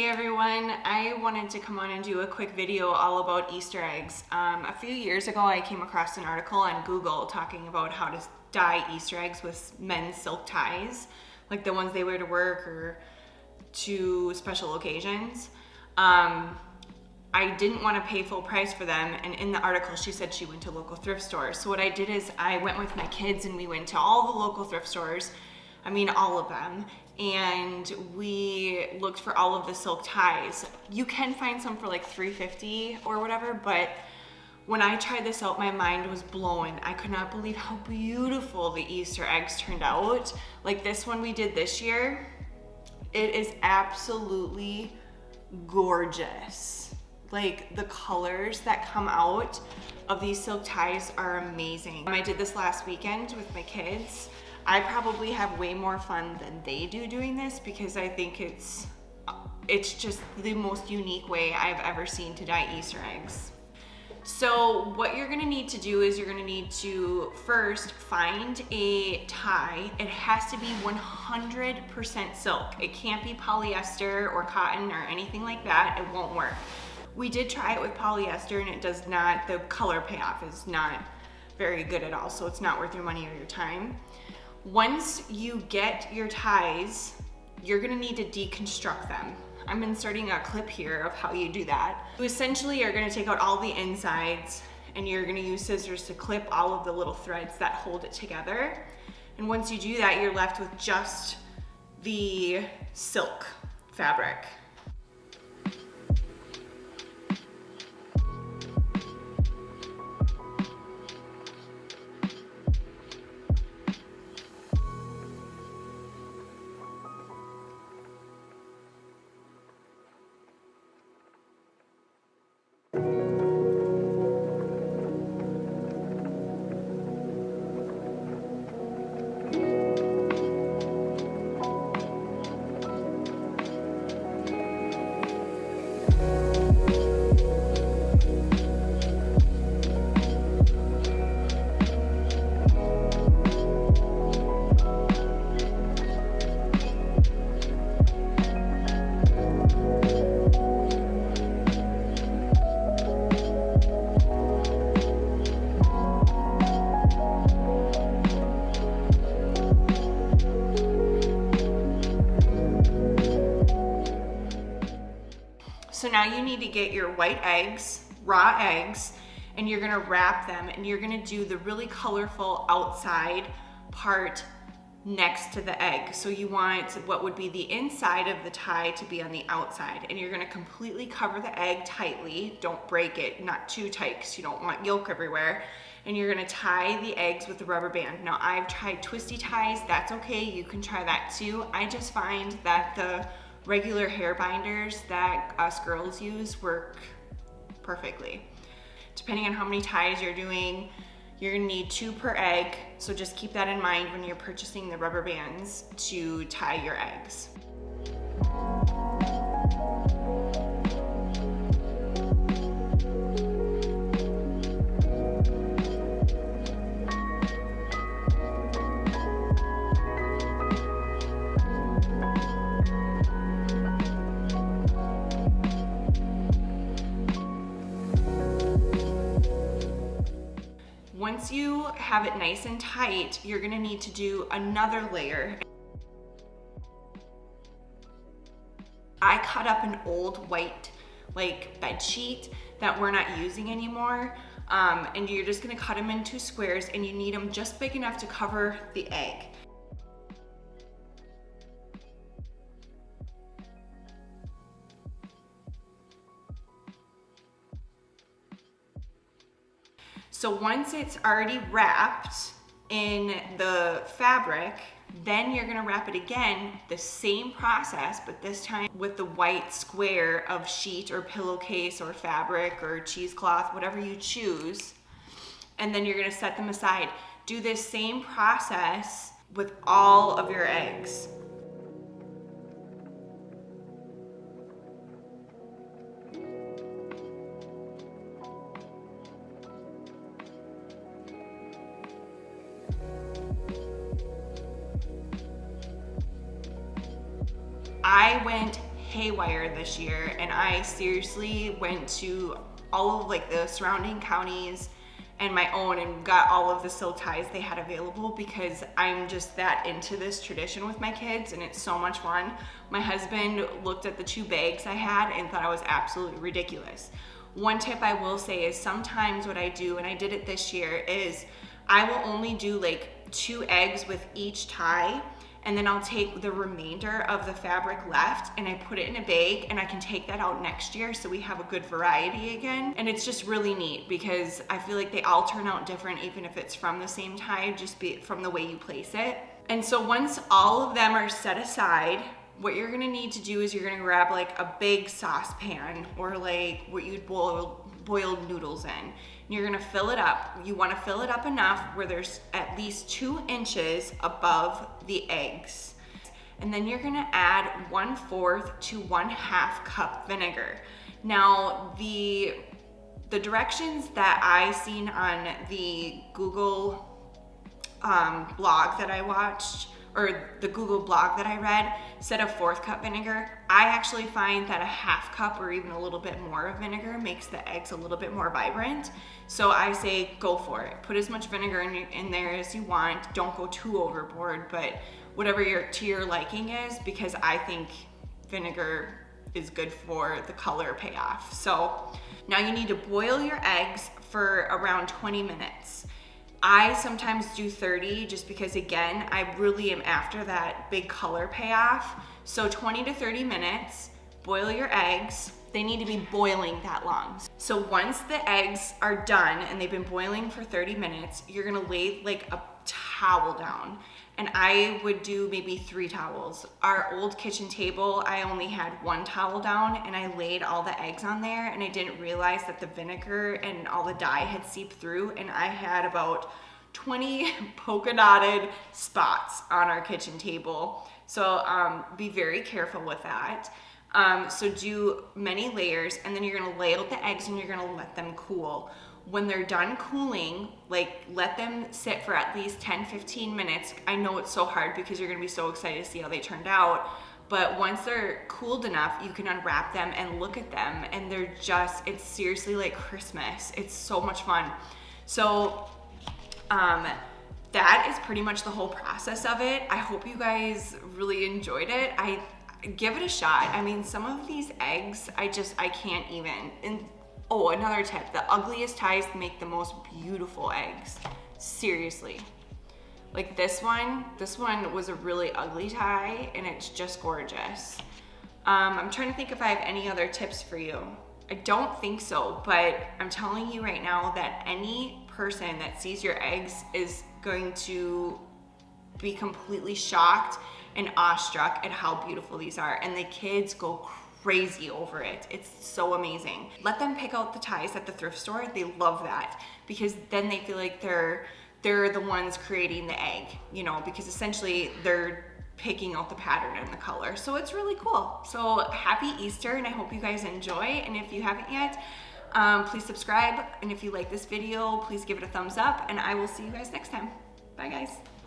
Hey everyone, I wanted to come on and do a quick video all about Easter eggs. A few years ago I came across an article on Google talking about how to dye Easter eggs with men's silk ties, like the ones they wear to work or to special occasions. I didn't want to pay full price for them, and in the article she said she went to local thrift stores. So what I did is I went with my kids and we went to all the local thrift stores, I mean all of them, and we looked for all of the silk ties. You can find some for like $3.50 or whatever, but when I tried this out, my mind was blown. I could not believe how beautiful the Easter eggs turned out. Like this one we did this year, it is absolutely gorgeous. Like the colors that come out of these silk ties are amazing. I did this last weekend with my kids. I probably have way more fun than they do doing this because I think it's just the most unique way I've ever seen to dye Easter eggs. So what you're gonna need to do is you're gonna need to first find a tie. It has to be 100% silk. It can't be polyester or cotton or anything like that. It won't work. We did try it with polyester and it does not, the color payoff is not very good at all, so it's not worth your money or your time. Once you get your ties, you're gonna need to deconstruct them. I'm inserting a clip here of how you do that. You essentially are gonna take out all the insides and you're gonna use scissors to clip all of the little threads that hold it together. And once you do that, you're left with just the silk fabric. So now you need to get your white eggs, raw eggs, and you're gonna wrap them and you're gonna do the really colorful outside part next to the egg. So you want what would be the inside of the tie to be on the outside, and you're gonna completely cover the egg tightly. Don't break it, not too tight because you don't want yolk everywhere. And you're gonna tie the eggs with a rubber band. Now I've tried twisty ties, that's okay, you can try that too. I just find that the regular hair binders that us girls use work perfectly. Depending on how many ties you're doing, you're gonna need 2 per egg, so just keep that in mind when you're purchasing the rubber bands to tie your eggs. Once you have it nice and tight, you're gonna need to do another layer. I cut up an old white bed sheet that we're not using anymore, and you're just gonna cut them into squares, and you need them just big enough to cover the egg. So once it's already wrapped in the fabric, then you're gonna wrap it again, the same process, but this time with the white square of sheet or pillowcase or fabric or cheesecloth, whatever you choose. And then you're gonna set them aside. Do this same process with all of your eggs. I went haywire this year, and I seriously went to all of like the surrounding counties and my own and got all of the silk ties they had available, because I'm just that into this tradition with my kids and it's so much fun. My husband looked at the 2 bags I had and thought I was absolutely ridiculous. One tip I will say is sometimes what I do, and I did it this year, is I will only do like 2 eggs with each tie, and then I'll take the remainder of the fabric left and I put it in a bag, and I can take that out next year so we have a good variety again. And it's just really neat because I feel like they all turn out different, even if it's from the same tie, just from the way you place it. And so once all of them are set aside, what you're gonna need to do is you're gonna grab like a big saucepan, or like what you'd boil noodles in. And you're gonna fill it up. You wanna fill it up enough where there's at least 2 inches above the eggs. And then you're gonna add 1/4 to 1/2 cup vinegar. Now, the directions that I seen on the Google blog that I watched, or the Google blog that I read, said a 1/4 cup vinegar. I actually find that a 1/2 cup or even a little bit more of vinegar makes the eggs a little bit more vibrant. So I say go for it. Put as much vinegar in there as you want. Don't go too overboard, but whatever to your liking is, because I think vinegar is good for the color payoff. So now you need to boil your eggs for around 20 minutes. I sometimes do 30 just because, again, I really am after that big color payoff. So 20 to 30 minutes, boil your eggs. They need to be boiling that long. So once the eggs are done and they've been boiling for 30 minutes, you're gonna lay like a towel down. And I would do maybe 3 towels. Our old kitchen table, I only had 1 towel down, and I laid all the eggs on there, and I didn't realize that the vinegar and all the dye had seeped through, and I had about 20 polka dotted spots on our kitchen table. So be very careful with that. So do many layers, and then you're gonna lay out the eggs and you're gonna let them cool. When they're done cooling, like let them sit for at least 10-15 minutes. I know it's so hard because you're gonna be so excited to see how they turned out, but once they're cooled enough, you can unwrap them and look at them, and they're just, it's seriously like Christmas. It's so much fun. So that is pretty much the whole process of it. I hope you guys really enjoyed it. Give it a shot. I mean, some of these eggs, I can't even. And oh, another tip, the ugliest ties make the most beautiful eggs. Seriously. Like this one was a really ugly tie, and it's just gorgeous. I'm trying to think if I have any other tips for you. I don't think so, but I'm telling you right now that any person that sees your eggs is going to be completely shocked and awestruck at how beautiful these are, and the kids go crazy over it. It's so amazing. Let them pick out the ties at the thrift store. They love that because then they feel like they're the ones creating the egg, you know, because essentially they're picking out the pattern and the color. So it's really cool. So happy Easter, and I hope you guys enjoy. And if you haven't yet, please subscribe. And if you like this video, please give it a thumbs up, and I will see you guys next time. Bye guys.